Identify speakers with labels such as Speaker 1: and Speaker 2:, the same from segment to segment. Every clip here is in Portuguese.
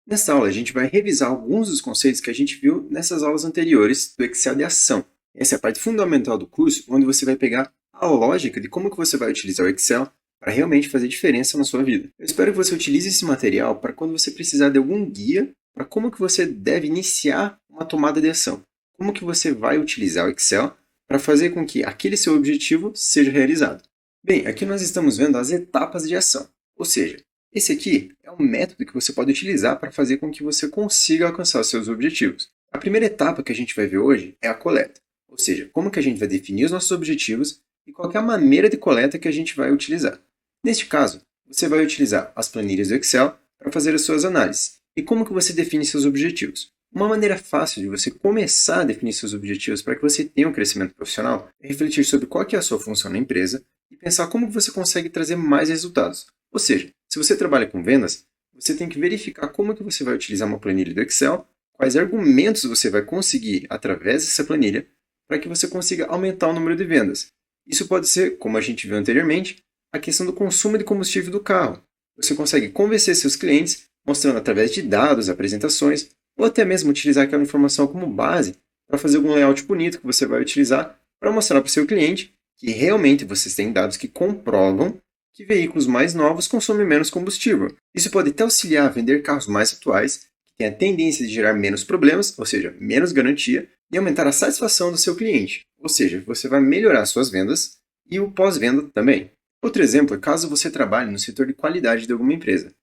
Speaker 1: Nesta aula, a gente vai revisar alguns dos conceitos que a gente viu nessas aulas anteriores do Excel de ação. Essa é a parte fundamental do curso, onde você vai pegar a lógica de como que você vai utilizar o Excel para realmente fazer diferença na sua vida. Eu espero que você utilize esse material para quando você precisar de algum guia para como que você deve iniciar uma tomada de ação. Como que você vai utilizar o Excel para fazer com que aquele seu objetivo seja realizado. Bem, aqui nós estamos vendo as etapas de ação, ou seja, esse aqui é um método que você pode utilizar para fazer com que você consiga alcançar os seus objetivos. A primeira etapa que a gente vai ver hoje é a coleta, ou seja, como que a gente vai definir os nossos objetivos e qual é a maneira de coleta que a gente vai utilizar. Neste caso, você vai utilizar as planilhas do Excel para fazer as suas análises. E como que você define seus objetivos? Uma maneira fácil de você começar a definir seus objetivos para que você tenha um crescimento profissional é refletir sobre qual que é a sua função na empresa e pensar como que você consegue trazer mais resultados. Ou seja, se você trabalha com vendas, você tem que verificar como que você vai utilizar uma planilha do Excel, quais argumentos você vai conseguir através dessa planilha para que você consiga aumentar o número de vendas. Isso pode ser, como a gente viu anteriormente, a questão do consumo de combustível do carro. Você consegue convencer seus clientes mostrando através de dados, apresentações, ou até mesmo utilizar aquela informação como base para fazer algum layout bonito que você vai utilizar para mostrar para o seu cliente que realmente vocês têm dados que comprovam que veículos mais novos consomem menos combustível. Isso pode até auxiliar a vender carros mais atuais, que têm a tendência de gerar menos problemas, ou seja, menos garantia, e aumentar a satisfação do seu cliente. Ou seja, você vai melhorar suas vendas e o pós-venda também. Outro exemplo é caso você trabalhe no setor de qualidade de alguma empresa.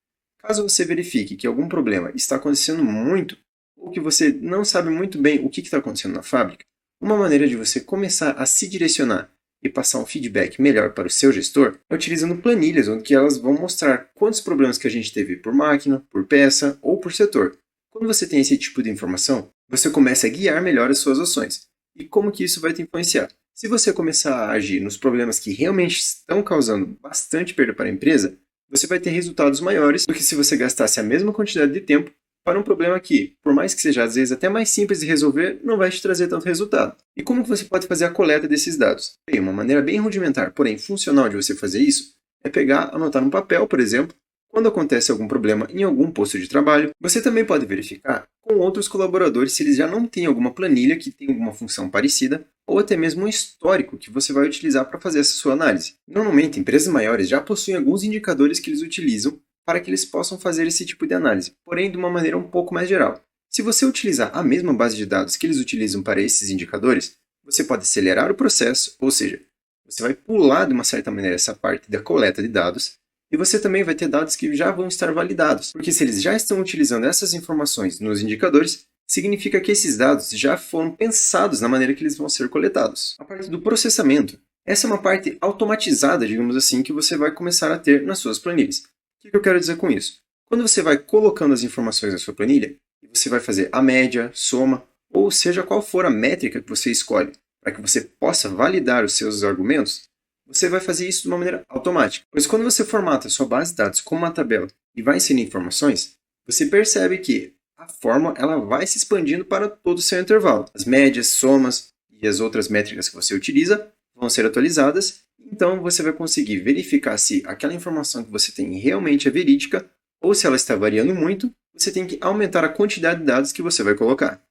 Speaker 1: Caso você verifique que algum problema está acontecendo muito, ou que você não sabe muito bem o que está acontecendo na fábrica, uma maneira de você começar a se direcionar e passar um feedback melhor para o seu gestor é utilizando planilhas onde elas vão mostrar quantos problemas que a gente teve por máquina, por peça ou por setor. Quando você tem esse tipo de informação, você começa a guiar melhor as suas ações. E como que isso vai te influenciar? Se você começar a agir nos problemas que realmente estão causando bastante perda para a empresa, você vai ter resultados maiores do que se você gastasse a mesma quantidade de tempo para um problema que, por mais que seja às vezes até mais simples de resolver, não vai te trazer tanto resultado. E como que você pode fazer a coleta desses dados? Bem, uma maneira bem rudimentar, porém funcional de você fazer isso, é pegar, anotar num papel, por exemplo, quando acontece algum problema em algum posto de trabalho. Você também pode verificar com outros colaboradores se eles já não têm alguma planilha que tem alguma função parecida, ou até mesmo um histórico que você vai utilizar para fazer essa sua análise. Normalmente, empresas maiores já possuem alguns indicadores que eles utilizam para que eles possam fazer esse tipo de análise, porém de uma maneira um pouco mais geral. Se você utilizar a mesma base de dados que eles utilizam para esses indicadores, você pode acelerar o processo, ou seja, você vai pular de uma certa maneira essa parte da coleta de dados, e você também vai ter dados que já vão estar validados, porque se eles já estão utilizando essas informações nos indicadores, significa que esses dados já foram pensados na maneira que eles vão ser coletados. A parte do processamento. Essa é uma parte automatizada, digamos assim, que você vai começar a ter nas suas planilhas. O que eu quero dizer com isso? Quando você vai colocando as informações na sua planilha, e você vai fazer a média, soma, ou seja qual for a métrica que você escolhe, para que você possa validar os seus argumentos, você vai fazer isso de uma maneira automática. Pois quando você formata a sua base de dados como uma tabela e vai inserir informações, você percebe que a fórmula ela vai se expandindo para todo o seu intervalo. As médias, somas e as outras métricas que você utiliza vão ser atualizadas. Então, você vai conseguir verificar se aquela informação que você tem realmente é verídica ou se ela está variando muito, você tem que aumentar a quantidade de dados que você vai colocar.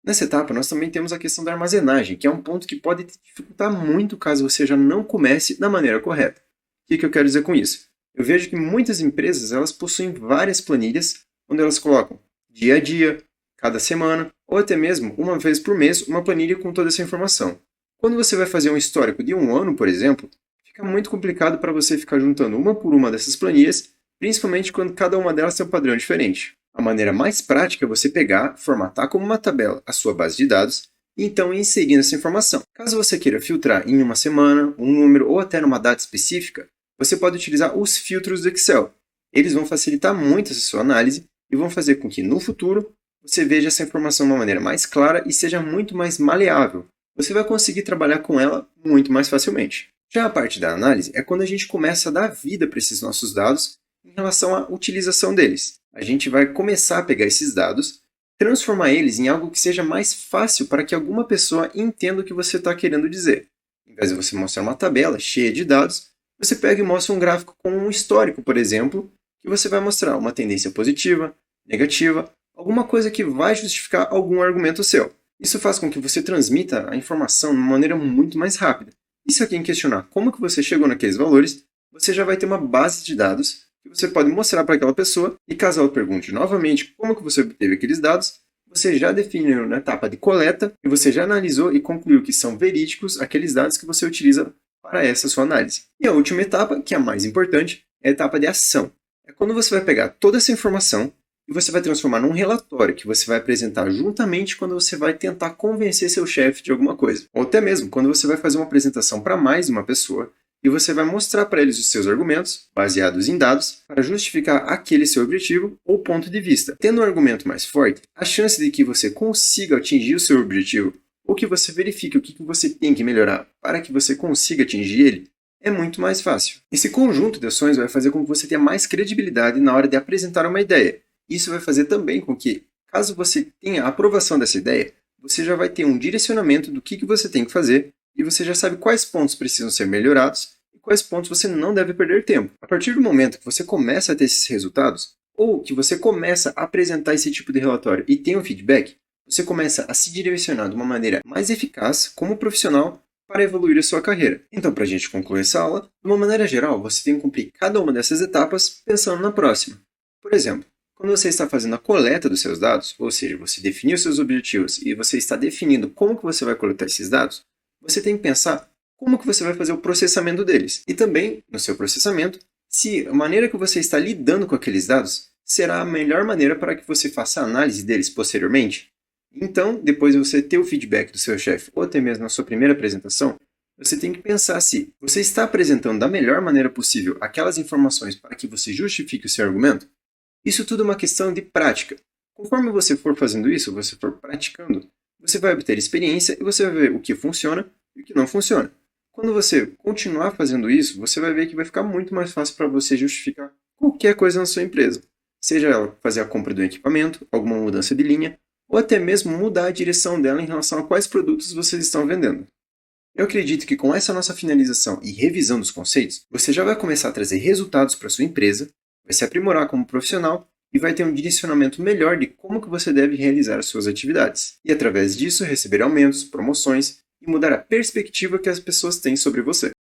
Speaker 1: Nessa etapa, nós também temos a questão da armazenagem, que é um ponto que pode te dificultar muito caso você já não comece da maneira correta. O que eu quero dizer com isso? Eu vejo que muitas empresas elas possuem várias planilhas onde elas colocam dia a dia, cada semana, ou até mesmo uma vez por mês, uma planilha com toda essa informação. Quando você vai fazer um histórico de um ano, por exemplo, fica muito complicado para você ficar juntando uma por uma dessas planilhas, principalmente quando cada uma delas tem um padrão diferente. A maneira mais prática é você pegar, formatar como uma tabela a sua base de dados e então inserir essa informação. Caso você queira filtrar em uma semana, um número ou até numa data específica, você pode utilizar os filtros do Excel. Eles vão facilitar muito essa sua análise e vão fazer com que no futuro você veja essa informação de uma maneira mais clara e seja muito mais maleável. Você vai conseguir trabalhar com ela muito mais facilmente. Já a parte da análise é quando a gente começa a dar vida para esses nossos dados em relação à utilização deles. A gente vai começar a pegar esses dados, transformar eles em algo que seja mais fácil para que alguma pessoa entenda o que você está querendo dizer. Em vez de você mostrar uma tabela cheia de dados, você pega e mostra um gráfico com um histórico, por exemplo, que você vai mostrar uma tendência positiva, negativa, alguma coisa que vai justificar algum argumento seu. Isso faz com que você transmita a informação de uma maneira muito mais rápida. E se alguém questionar como que você chegou naqueles valores, você já vai ter uma base de dados que você pode mostrar para aquela pessoa, e caso ela pergunte novamente como que você obteve aqueles dados, você já definiu na etapa de coleta e você já analisou e concluiu que são verídicos aqueles dados que você utiliza para essa sua análise. E a última etapa, que é a mais importante, é a etapa de ação. É quando você vai pegar toda essa informação e você vai transformar num relatório que você vai apresentar juntamente quando você vai tentar convencer seu chefe de alguma coisa. Ou até mesmo quando você vai fazer uma apresentação para mais de uma pessoa e você vai mostrar para eles os seus argumentos, baseados em dados, para justificar aquele seu objetivo ou ponto de vista. Tendo um argumento mais forte, a chance de que você consiga atingir o seu objetivo ou que você verifique o que você tem que melhorar para que você consiga atingir ele é muito mais fácil. Esse conjunto de ações vai fazer com que você tenha mais credibilidade na hora de apresentar uma ideia. Isso vai fazer também com que, caso você tenha a aprovação dessa ideia, você já vai ter um direcionamento do que você tem que fazer e você já sabe quais pontos precisam ser melhorados e quais pontos você não deve perder tempo. A partir do momento que você começa a ter esses resultados, ou que você começa a apresentar esse tipo de relatório e tem um feedback, você começa a se direcionar de uma maneira mais eficaz como profissional para evoluir a sua carreira. Então, para a gente concluir essa aula, de uma maneira geral, você tem que cumprir cada uma dessas etapas pensando na próxima. Por exemplo, quando você está fazendo a coleta dos seus dados, ou seja, você definiu seus objetivos e você está definindo como que você vai coletar esses dados, você tem que pensar como que você vai fazer o processamento deles. E também, no seu processamento, se a maneira que você está lidando com aqueles dados será a melhor maneira para que você faça a análise deles posteriormente. Então, depois de você ter o feedback do seu chefe, ou até mesmo na sua primeira apresentação, você tem que pensar se você está apresentando da melhor maneira possível aquelas informações para que você justifique o seu argumento. Isso tudo é uma questão de prática. Conforme você for fazendo isso, você for praticando, você vai obter experiência e você vai ver o que funciona e o que não funciona. Quando você continuar fazendo isso, você vai ver que vai ficar muito mais fácil para você justificar qualquer coisa na sua empresa. Seja ela fazer a compra de um equipamento, alguma mudança de linha, ou até mesmo mudar a direção dela em relação a quais produtos vocês estão vendendo. Eu acredito que com essa nossa finalização e revisão dos conceitos, você já vai começar a trazer resultados para sua empresa, vai se aprimorar como profissional e vai ter um direcionamento melhor de como que você deve realizar as suas atividades. E através disso receber aumentos, promoções e mudar a perspectiva que as pessoas têm sobre você.